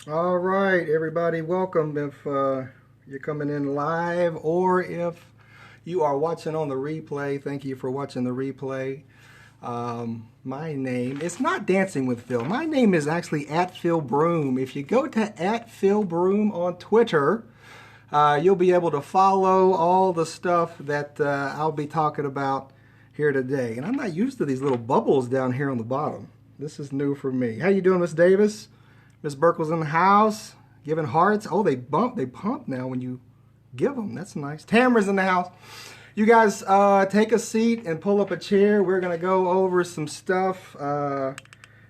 All right, everybody, welcome. If you're coming in live or if you are watching on the replay, thank you for watching the replay. My name is not Dancing with Phil. My name is actually at Phil Broom. If you go to at Phil Broom on Twitter, you'll be able to follow all the stuff that I'll be talking about here today. And I'm not used to these little bubbles down here on the bottom. This is new for me. How you doing, Miss Davis? Miss Burkle's in the house, giving hearts. Oh, they pump now when you give them. That's nice. Tamara's in the house. You guys take a seat and pull up a chair. We're going to go over some stuff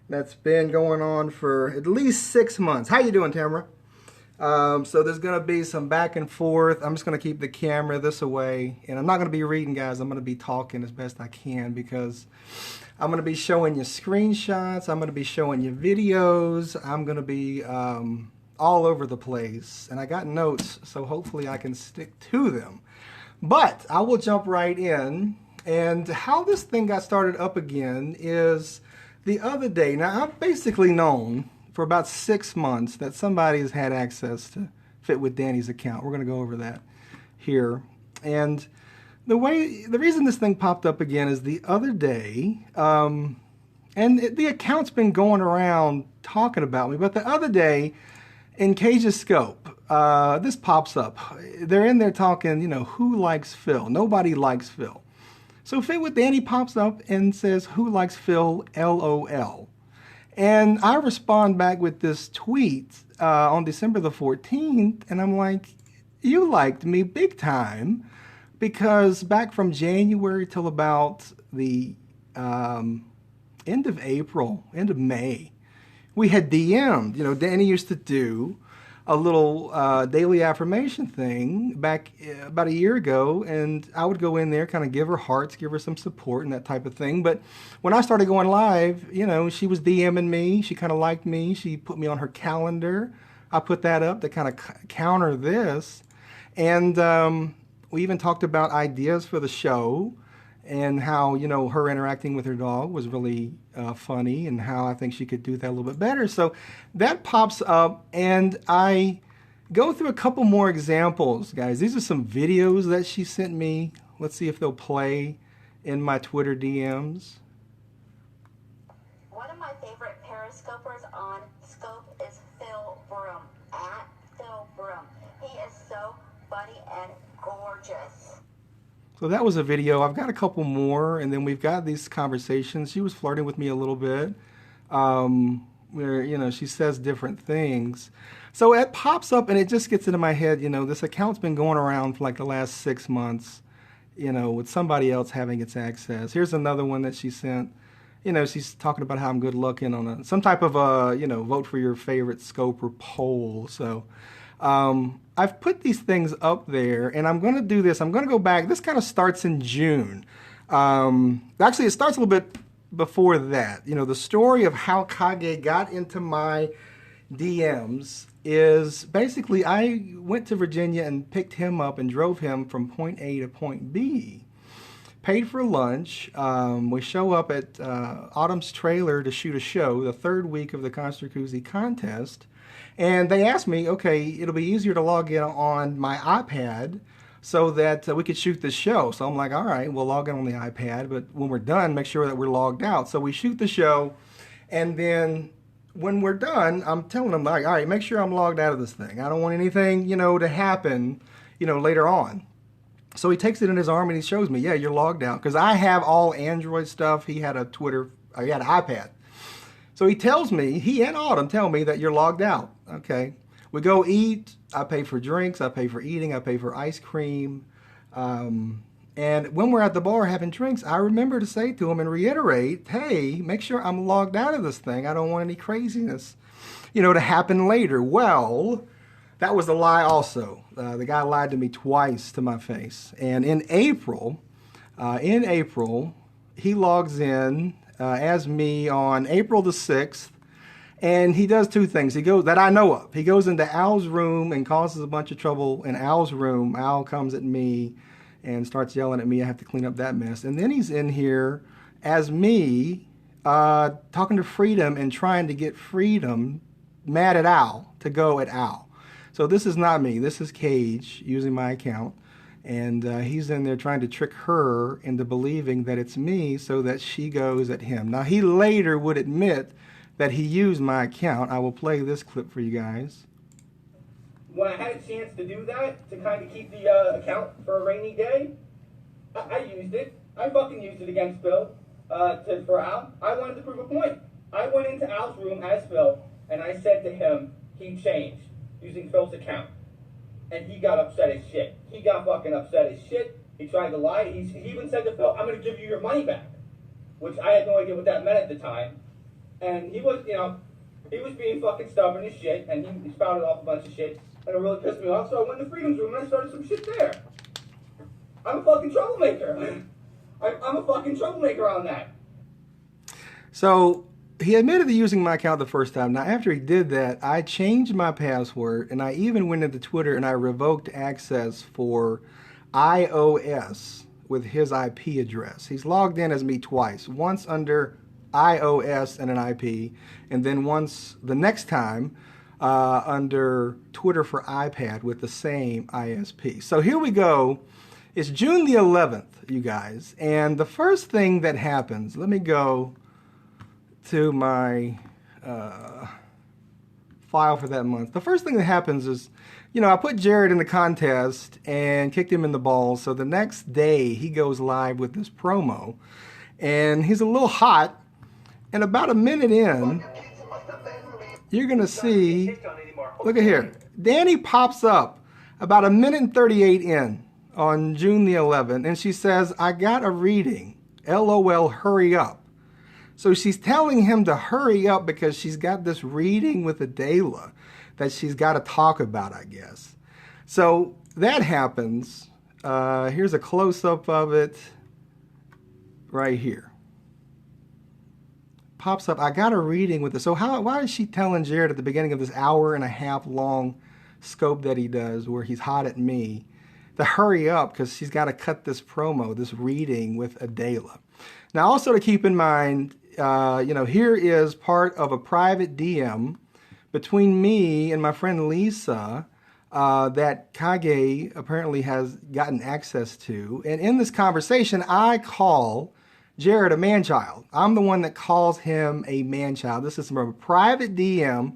that's been going on for at least 6 months. How you doing, Tamara? So there's going to be some back and forth. I'm just going to keep the camera this away. And I'm not going to be reading, guys. I'm going to be talking as best I can because I'm going to be showing you screenshots. I'm going to be showing you videos. I'm going to be all over the place. And I got notes, so hopefully I can stick to them. But I will jump right in. And how this thing got started up again is the other day. Now, I've basically known for about 6 months that somebody has had access to Fit with Danny's account. We're going to go over that here. And the reason this thing popped up again is the other day, the account's been going around talking about me, but the other day in Cage's Scope, this pops up. They're in there talking, who likes Phil? Nobody likes Phil. So Fit with Danny pops up and says, who likes Phil? LOL. And I respond back with this tweet on December the 14th, and I'm like, you liked me big time, because back from January till about the end of April, end of May, we had DM'd. Danny used to do a little daily affirmation thing back about a year ago, and I would go in there, kind of give her hearts, give her some support and that type of thing. But when I started going live, she was DMing me. She kind of liked me. She put me on her calendar. I put that up to kind of counter this. And we even talked about ideas for the show and how, her interacting with her dog was really funny, and how I think she could do that a little bit better. So that pops up, and I go through a couple more examples, guys. These are some videos that she sent me. Let's see if they'll play in my Twitter DMs. One of my favorite periscopers on Scope is Phil Broom, at Phil Broom. He is so funny and gorgeous. So that was a video. I've got a couple more, and then we've got these conversations. She was flirting with me a little bit, where, she says different things. So it pops up, and it just gets into my head, this account's been going around for like the last 6 months, with somebody else having its access. Here's another one that she sent. She's talking about how I'm good looking on some type of, vote for your favorite scope or poll. So I've put these things up there, and I'm going to do this. I'm going to go back. This kind of starts in June. Actually, it starts a little bit before that. The story of how Kage got into my DMs is basically I went to Virginia and picked him up and drove him from point A to point B. Paid for lunch. We show up at Autumn's trailer to shoot a show, the third week of the Concert Koozie contest. And they asked me, okay, it'll be easier to log in on my iPad so that we could shoot this show. So I'm like, all right, we'll log in on the iPad, but when we're done, make sure that we're logged out. So we shoot the show, and then when we're done, I'm telling them, like, all right, make sure I'm logged out of this thing. I don't want anything, to happen, later on. So he takes it in his arm and he shows me, yeah, you're logged out. Because I have all Android stuff. He had a he had an iPad. So he tells me, he and Autumn tell me that you're logged out. Okay. We go eat. I pay for drinks. I pay for eating. I pay for ice cream. And when we're at the bar having drinks, I remember to say to him and reiterate, hey, make sure I'm logged out of this thing. I don't want any craziness, to happen later. Well, that was a lie also. The guy lied to me twice to my face. And in April, he logs in as me on April the 6th, and he does two things. He goes, that I know of. He goes into Al's room and causes a bunch of trouble in Al's room. Al comes at me and starts yelling at me. I have to clean up that mess. And then he's in here as me, talking to Freedom and trying to get Freedom mad at Al to go at Al. So this is not me. This is Cage using my account. And he's in there trying to trick her into believing that it's me so that she goes at him. Now, he later would admit that he used my account. I will play this clip for you guys. When I had a chance to do that, to kind of keep the account for a rainy day, I used it. I fucking used it against Phil for Al. I wanted to prove a point. I went into Al's room as Phil, and I said to him, he changed using Phil's account. And he got upset as shit. He got fucking upset as shit. He tried to lie. He even said to Phil, I'm going to give you your money back. Which I had no idea what that meant at the time. And he was, he was being fucking stubborn as shit, and he spouted off a bunch of shit. And it really pissed me off, so I went to Freedom's room and I started some shit there. I'm a fucking troublemaker. I'm a fucking troublemaker on that. So he admitted to using my account the first time. Now, after he did that, I changed my password, and I even went into Twitter and I revoked access for iOS with his IP address. He's logged in as me twice, once under iOS and an IP, and then once the next time under Twitter for iPad with the same ISP. So here we go. It's June the 11th, you guys, and the first thing that happens, let me go to my file for that month. The first thing that happens is, I put Jared in the contest and kicked him in the balls. So the next day he goes live with this promo, and he's a little hot. And about a minute in, you're gonna see, look at here, Danny pops up about a minute and 38 in on June the 11th, and she says, I got a reading, LOL, hurry up. So she's telling him to hurry up because she's got this reading with Adela that she's got to talk about, I guess. So that happens. Here's a close-up of it right here. Pops up, I got a reading with it. So why is she telling Jared at the beginning of this hour-and-a-half long scope that he does where he's hot at me to hurry up because she's got to cut this promo, this reading with Adela. Now, also to keep in mind, here is part of a private DM between me and my friend Lisa that Kage apparently has gotten access to. And in this conversation, I call Jared a man-child. I'm the one that calls him a man-child. This is from a private DM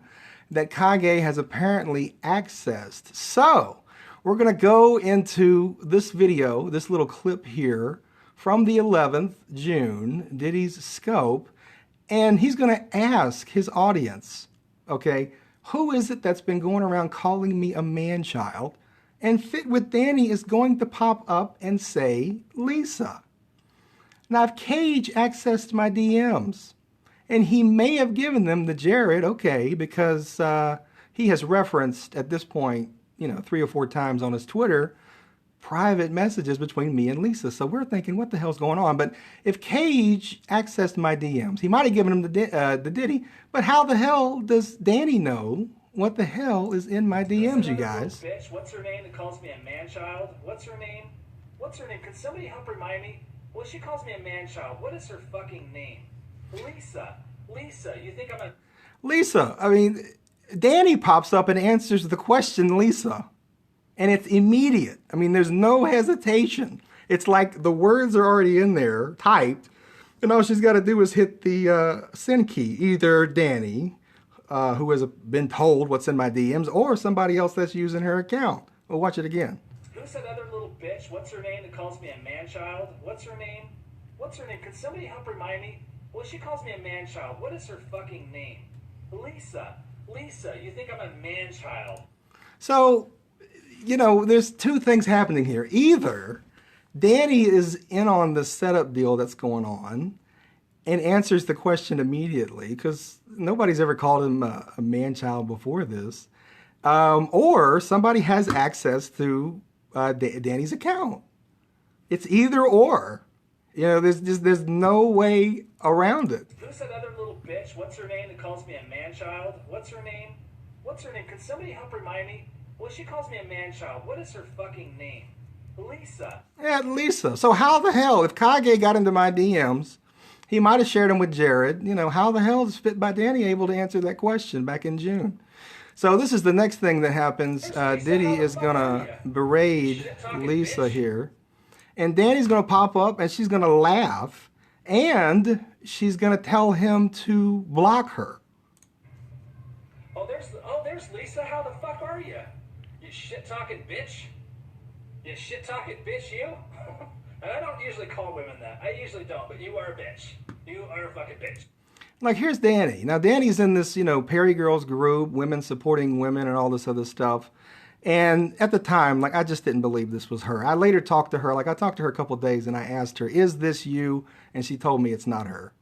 that Kage has apparently accessed. So we're going to go into this video, this little clip here from the 11th June, Diddy's scope, and he's going to ask his audience, okay, who is it that's been going around calling me a man-child? And Fit with Danny is going to pop up and say, Lisa. Now, if Cage accessed my DMs, and he may have given them to Jared, okay, because he has referenced at this point, 3 or 4 times on his Twitter, private messages between me and Lisa. So we're thinking, what the hell's going on? But if Cage accessed my DMs, he might have given him the Diddy, but how the hell does Danny know what the hell is in my DMs, you guys? Bitch, what's her name that calls me a man-child? What's her name? Could somebody help remind me? Well, she calls me a man-child. What is her fucking name? Lisa, you think I'm a... Lisa, I mean, Danny pops up and answers the question, Lisa. And it's immediate. I mean, there's no hesitation. It's like the words are already in there, typed, and all she's got to do is hit the send key. Either Danny, who has been told what's in my DMs, or somebody else that's using her account. We'll watch it again. Who's that other little bitch? What's her name that calls me a man-child? What's her name? Could somebody help remind me? Well, she calls me a man-child. What is her fucking name? Lisa, you think I'm a man-child? So, there's 2 things happening here. Either Danny is in on the setup deal that's going on and answers the question immediately because nobody's ever called him a man-child before this, or somebody has access to Danny's account. It's either or. There's no way around it. Who's that other little bitch? What's her name that calls me a man-child? What's her name? Could somebody help remind me? Well, she calls me a man-child. What is her fucking name? Lisa. Yeah, Lisa. So how the hell, if Kage got into my DMs He might have shared them with Jared. You know, how the hell is Fit by Danny able to answer that question back in June? So this is the next thing that happens. Diddy is going to berate Lisa here. And Danny's going to pop up and she's going to laugh. And she's going to tell him to block her. Oh, there's Lisa. How the fuck are you? You shit-talking bitch. You shit-talking bitch, you? And I don't usually call women that. I usually don't, but you are a bitch. You are a fucking bitch. Like, here's Danny. Now, Danny's in this, Perry Girls group, women supporting women and all this other stuff. And at the time, like, I just didn't believe this was her. I later talked to her. Like, I talked to her a couple of days and I asked her, is this you? And she told me it's not her.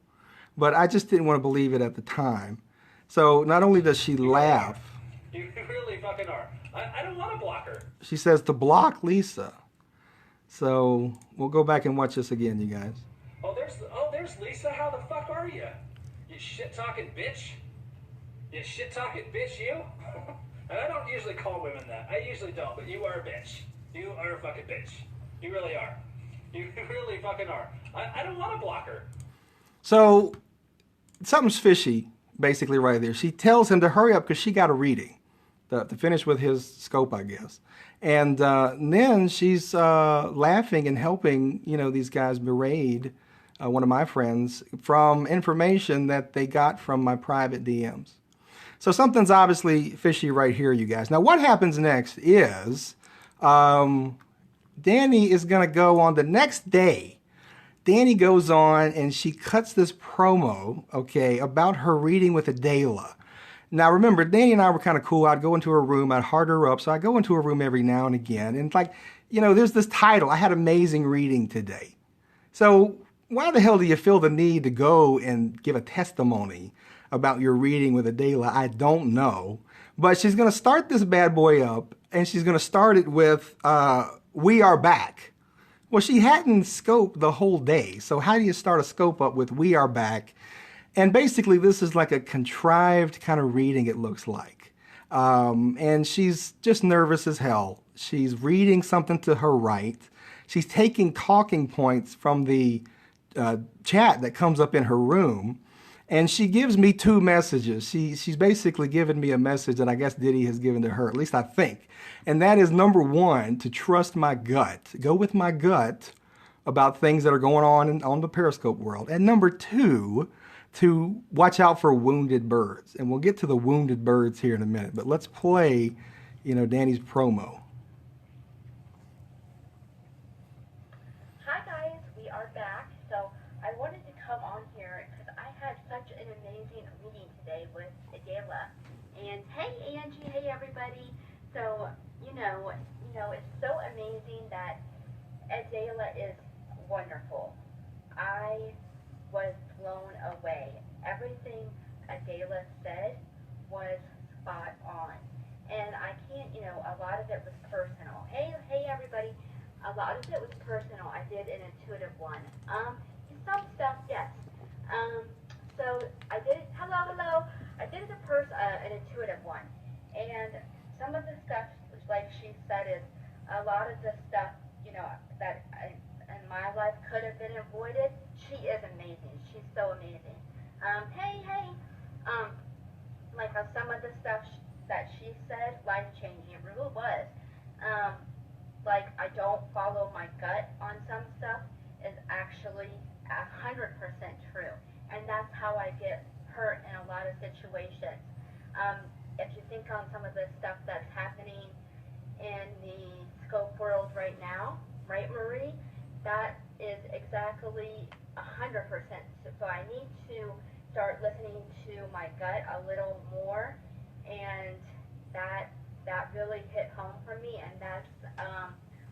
But I just didn't want to believe it at the time. So not only does she laugh. You really fucking are. I don't want to block her. She says to block Lisa. So we'll go back and watch this again, you guys. Oh, there's Lisa. How the fuck are you? You shit-talking bitch. You shit-talking bitch, you? And I don't usually call women that. I usually don't, but you are a bitch. You are a fucking bitch. You really are. You really fucking are. I don't want to block her. So something's fishy, basically, right there. She tells him to hurry up because she got a reading to finish with his scope, I guess. And then she's laughing and helping, these guys berate one of my friends from information that they got from my private DMs. So something's obviously fishy right here, you guys. Now, what happens next is Danny is going to go on the next day. Danny goes on and she cuts this promo, okay, about her reading with Adela. Now, remember, Danny and I were kind of cool. I'd go into her room. I'd heart her up. So I go into her room every now and again. And there's this title. I had amazing reading today. So why the hell do you feel the need to go and give a testimony about your reading with Adela? I don't know. But she's going to start this bad boy up. And she's going to start it with, we are back. Well, she hadn't scoped the whole day. So how do you start a scope up with we are back? And basically, this is like a contrived kind of reading, it looks like. And she's just nervous as hell. She's reading something to her right. She's taking talking points from the chat that comes up in her room. And she gives me two messages. She's basically given me a message that I guess Diddy has given to her, at least I think. And that is, number one, to trust my gut. Go with my gut about things that are going on the Periscope world. And number two, to watch out for wounded birds. And we'll get to the wounded birds here in a minute. But let's play, Danny's promo. Hi guys, we are back. So I wanted to come on here because I had such an amazing reading today with Adela. And hey Angie, hey everybody. So, it's so amazing that Adela is wonderful. I was blown away. Everything Adela said was spot on. And I can't, a lot of it was personal. Hey everybody. A lot of it was personal. I did an intuitive one. Some stuff, yes. So I did it, hello. I did an intuitive one. And some of the stuff, like she said, is a lot of the stuff, that in my life could have been avoided. She is amazing. She's so amazing. Hey. Like how some of the stuff that she said, life-changing, it really was. Like I don't follow my gut on some stuff is actually 100% true. And that's how I get hurt in a lot of situations. If you think on some of the stuff that's happening in the scope world right now, right, Marie? That is exactly 100%. So I need to start listening to my gut a little more, and that really hit home for me. And that's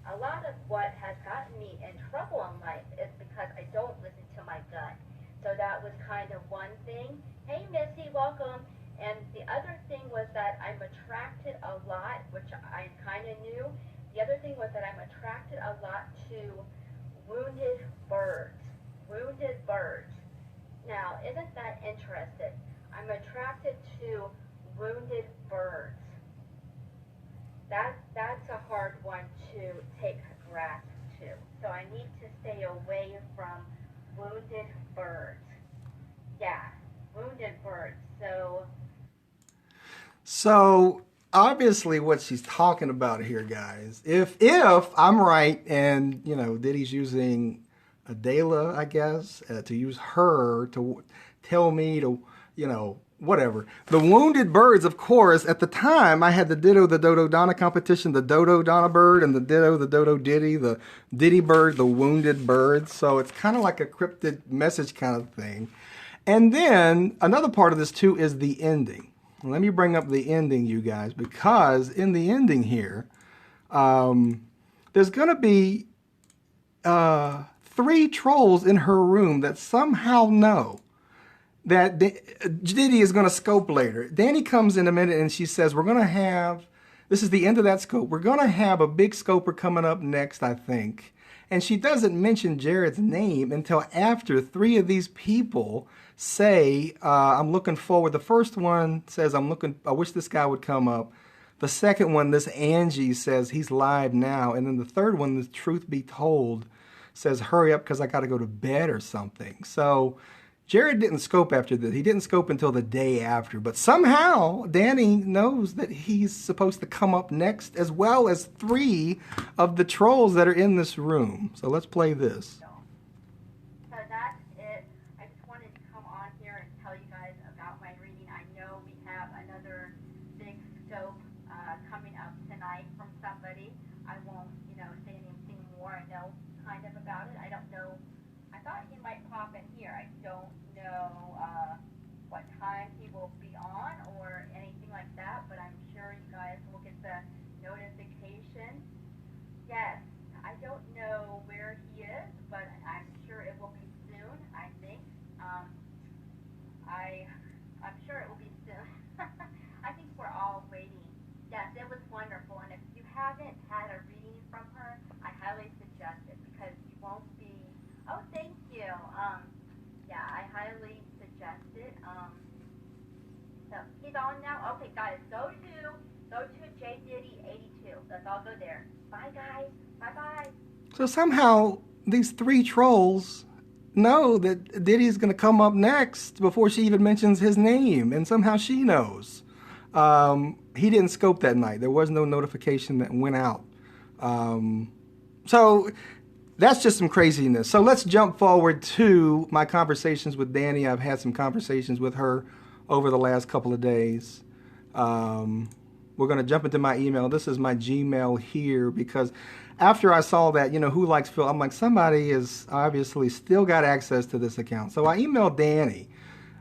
a lot of what has gotten me in trouble in life is because I don't listen to my gut. So that was kind of one thing. Hey, Missy, welcome. And the other thing was that I'm attracted a lot, which I kind of knew. The other thing was that I'm attracted a lot to wounded birds. Wounded birds. Now, isn't that interesting? I'm attracted to wounded birds. That's a hard one to take grasp to. So I need to stay away from wounded birds. Yeah, wounded birds. So obviously what she's talking about here, guys, if I'm right and, you know, Diddy's using Adela, I guess, to use her to tell me to, you know, whatever. The wounded birds, of course, at the time I had the Ditto the Dodo Donna competition, the Dodo Donna bird, and the Ditto the Dodo Diddy, the Diddy bird, the wounded bird. So it's kind of like a cryptic message kind of thing. And then another part of this too is the ending. Let me bring up the ending, you guys, because in the ending here, there's going to be 3 trolls in her room that somehow know that Diddy is going to scope later. Danny comes in a minute and she says, we're going to have, this is the end of that scope. We're going to have a big scoper coming up next, I think. And she doesn't mention Jared's name until after 3 of these people say, I'm looking forward. The first one says, I wish this guy would come up. The second one, this Angie, says he's live now. And then the third one, the truth be told, says, hurry up because I got to go to bed or something. So Jared didn't scope after this. He didn't scope until the day after. But somehow Danny knows that he's supposed to come up next, as well as 3 of the trolls that are in this room. So let's play this. So that's it. I just wanted to come on here and tell you guys about my reading. I know we have another big scope coming up tonight from somebody. I won't, say anything more. I know kind of about it. I don't know. I thought he might pop in here. I don't know what time he will be on or anything like that, but I'm sure you guys will get the notification. Yes, I don't know where he is, but I'm sure it will be soon, I think. I'm sure it will be soon. I think we're all waiting. Yes, it was wonderful, and if you haven't had a reading from her, I highly suggest it because you won't be. Oh, thank you. Yeah, I highly suggest it. So he's on now. Okay, guys, go to J Diddy 82. Let's all go there. Bye, guys. Bye. So somehow these 3 trolls know that Diddy's going to come up next before she even mentions his name, and somehow she knows. He didn't scope that night. There was no notification that went out. So that's just some craziness. So let's jump forward to my conversations with Danny. I've had some conversations with her over the last couple of days. We're going to jump into my email. This is my Gmail here because after I saw that, who likes Phil, I'm like, somebody is obviously still got access to this account. So I emailed Danny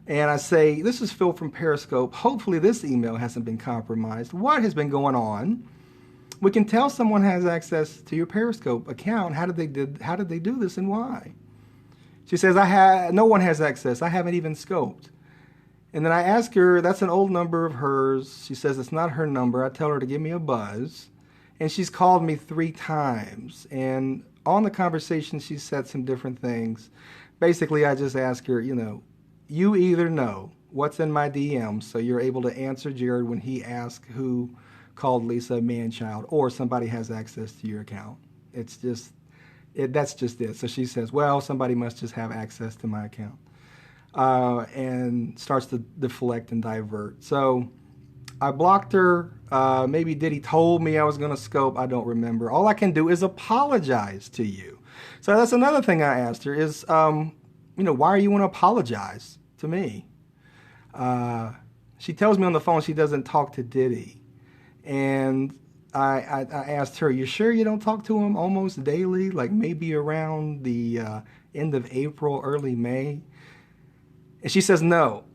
and I say, this is Phil from Periscope. Hopefully this email hasn't been compromised. What has been going on? We can tell someone has access to your Periscope account. How did they do this and why? She says, no one has access. I haven't even scoped. And then I ask her, that's an old number of hers. She says it's not her number. I tell her to give me a buzz. And she's called me 3 times. And on the conversation, she said some different things. Basically, I just ask her, you either know what's in my DMs, so you're able to answer Jared when he asks who called Lisa a man-child, or somebody has access to your account. It's just, that's just it. So she says, well, somebody must just have access to my account. And starts to deflect and divert. So I blocked her. Maybe Diddy told me I was going to scope. I don't remember. All I can do is apologize to you. So that's another thing I asked her is, why are you want to apologize to me? She tells me on the phone she doesn't talk to Diddy. And I asked her, you sure you don't talk to him almost daily? Like maybe around the end of April, early May? And she says no.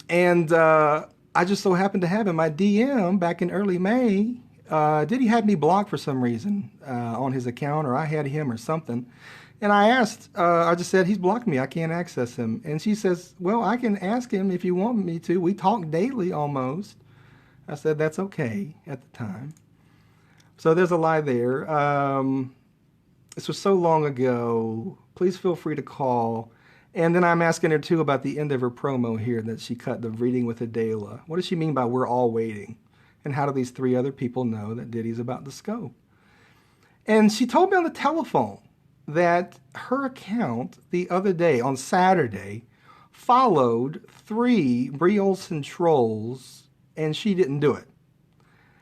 And I just so happened to have in my DM back in early May, Diddy had me blocked for some reason on his account, or I had him or something. And I asked, I just said, he's blocked me. I can't access him. And she says, well, I can ask him if you want me to. We talk daily almost. I said, that's okay at the time. So there's a lie there. This was so long ago. Please feel free to call. And then I'm asking her, too, about the end of her promo here that she cut, the reading with Adela. What does she mean by we're all waiting? And how do these 3 other people know that Diddy's about to scope? And she told me on the telephone that her account the other day, on Saturday, followed 3 Brie Olson trolls, and she didn't do it.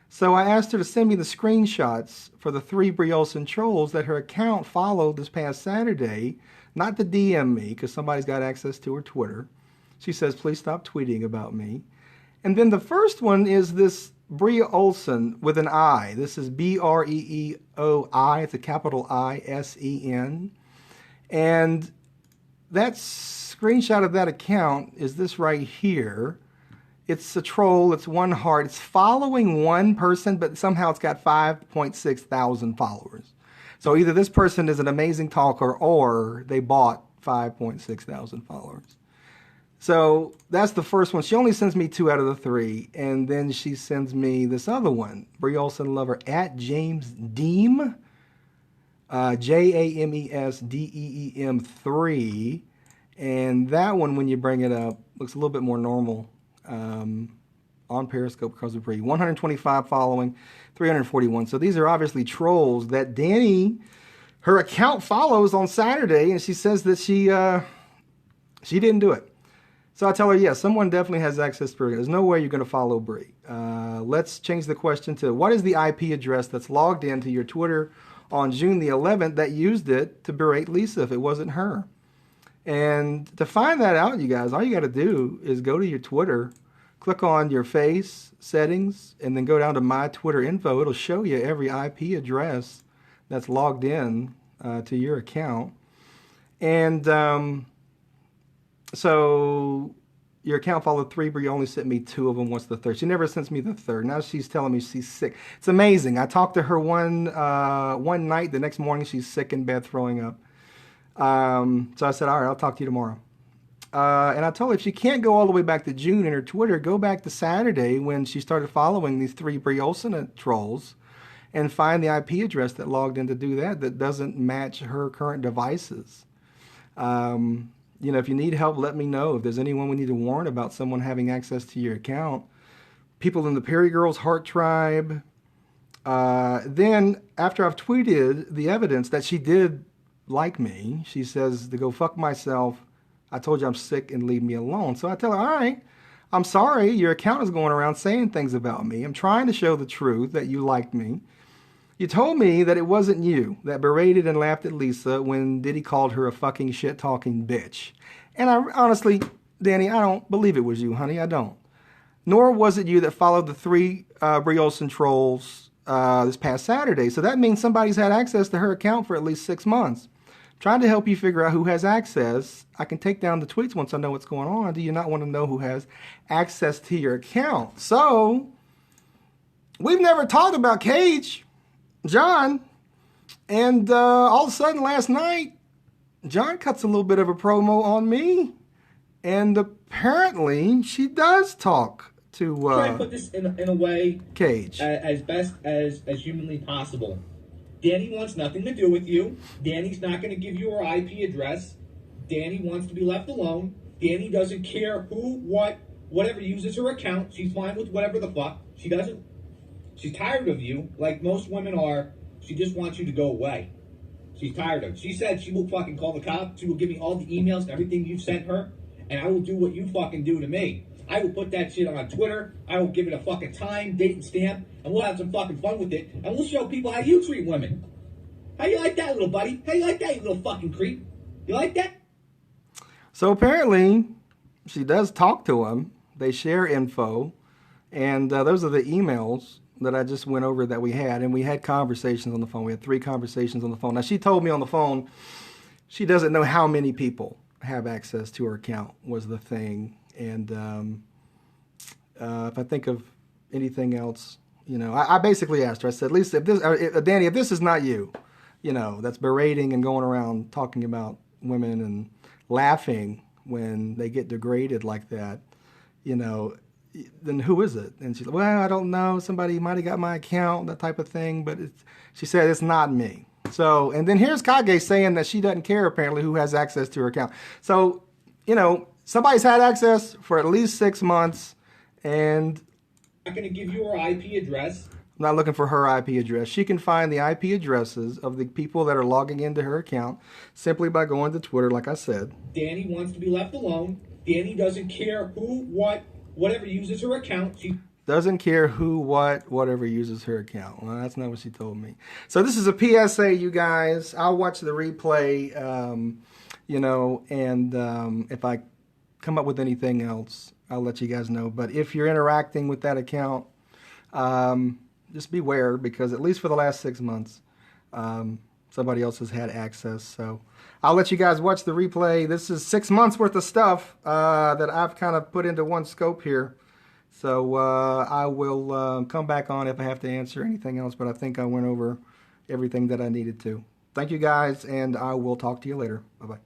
So I asked her to send me the screenshots for the 3 Brie Olson trolls that her account followed this past Saturday, not to DM me, because somebody's got access to her Twitter. She says, please stop tweeting about me. And then the first one is this Brie Olson with an I. This is Breeoi. It's a capital I-S-E-N. And that screenshot of that account is this right here. It's a troll. It's one heart. It's following one person, but somehow it's got 5.6 thousand followers. So either this person is an amazing talker or they bought 5.6 thousand followers. So that's the first one. She only sends me 2 out of the 3. And then she sends me this other one, Brie Olson Lover at James Deem, JAMESDEEM 3. And that one, when you bring it up, looks a little bit more normal. On Periscope because of Brie. 125 following, 341. So these are obviously trolls that Danny, her account follows on Saturday, and she says that she didn't do it. So I tell her, yeah, someone definitely has access to Brie. There's no way you're going to follow Brie. Let's change the question to, what is the IP address that's logged into your Twitter on June the 11th that used it to berate Lisa if it wasn't her? And to find that out, you guys, all you got to do is go to your Twitter, click on your face settings, and then go down to My Twitter Info. It'll show you every IP address that's logged in to your account. And so your account followed 3, but you only sent me 2 of them. What's the third? She never sends me the third. Now she's telling me she's sick. It's amazing. I talked to her one night. The next morning, she's sick in bed, throwing up. So I said, all right, I'll talk to you tomorrow. And I told her if she can't go all the way back to June in her Twitter, go back to Saturday when she started following these 3 Brie Olson trolls and find the IP address that logged in to do that doesn't match her current devices. You know, if you need help, let me know. If there's anyone we need to warn about someone having access to your account, people in the Perry Girls Heart Tribe. Then after I've tweeted the evidence that she did like me, she says to go fuck myself. I told you I'm sick and leave me alone. So I tell her, all right, I'm sorry. Your account is going around saying things about me. I'm trying to show the truth that you liked me. You told me that it wasn't you that berated and laughed at Lisa when Diddy called her a fucking shit-talking bitch. And I honestly, Danny, I don't believe it was you, honey. I don't. Nor was it you that followed the 3 Brie Olson trolls this past Saturday. So that means somebody's had access to her account for at least 6 months. Trying to help you figure out who has access. I can take down the tweets once I know what's going on. Do you not want to know who has access to your account? So, we've never talked about Cage, John, and all of a sudden last night, John cuts a little bit of a promo on me, and apparently she does talk to try to put this in a way Cage as best as humanly possible. Danny wants nothing to do with you. Danny's not going to give you her IP address. Danny wants to be left alone. Danny doesn't care who, what, whatever uses her account. She's fine with whatever the fuck. She doesn't. She's tired of you, like most women are. She just wants you to go away. She's tired of it. She said she will fucking call the cops. She will give me all the emails and everything you've sent her, and I will do what you fucking do to me. I will put that shit on Twitter. I will give it a fucking time, date, and stamp, and we'll have some fucking fun with it. And we'll show people how you treat women. How you like that, little buddy? How you like that, you little fucking creep? You like that? So apparently, she does talk to him. They share info. And those are the emails that I just went over that we had. And we had conversations on the phone. We had 3 conversations on the phone. Now, she told me on the phone she doesn't know how many people have access to her account was the thing. And if I think of anything else, you know, I basically asked her, I said, Lisa, Danny, if this is not you, you know, that's berating and going around talking about women and laughing when they get degraded like that, you know, then who is it? And she's like, well, I don't know. Somebody might have got my account, that type of thing. But she said, it's not me. So, and then here's Kage saying that she doesn't care, apparently, who has access to her account. So, you know, somebody's had access for at least 6 months, and I'm not going to give you her IP address. I'm not looking for her IP address. She can find the IP addresses of the people that are logging into her account simply by going to Twitter, like I said. Danny wants to be left alone. Danny doesn't care who, what, whatever uses her account. She doesn't care who, what, whatever uses her account. Well, that's not what she told me. So this is a PSA, you guys. I'll watch the replay, you know, and if I come up with anything else, I'll let you guys know. But if you're interacting with that account, just beware, because at least for the last 6 months, somebody else has had access. So I'll let you guys watch the replay. This is 6 months worth of stuff that I've kind of put into one scope here. So I will come back on if I have to answer anything else, but I think I went over everything that I needed to. Thank you guys, and I will talk to you later. Bye-bye.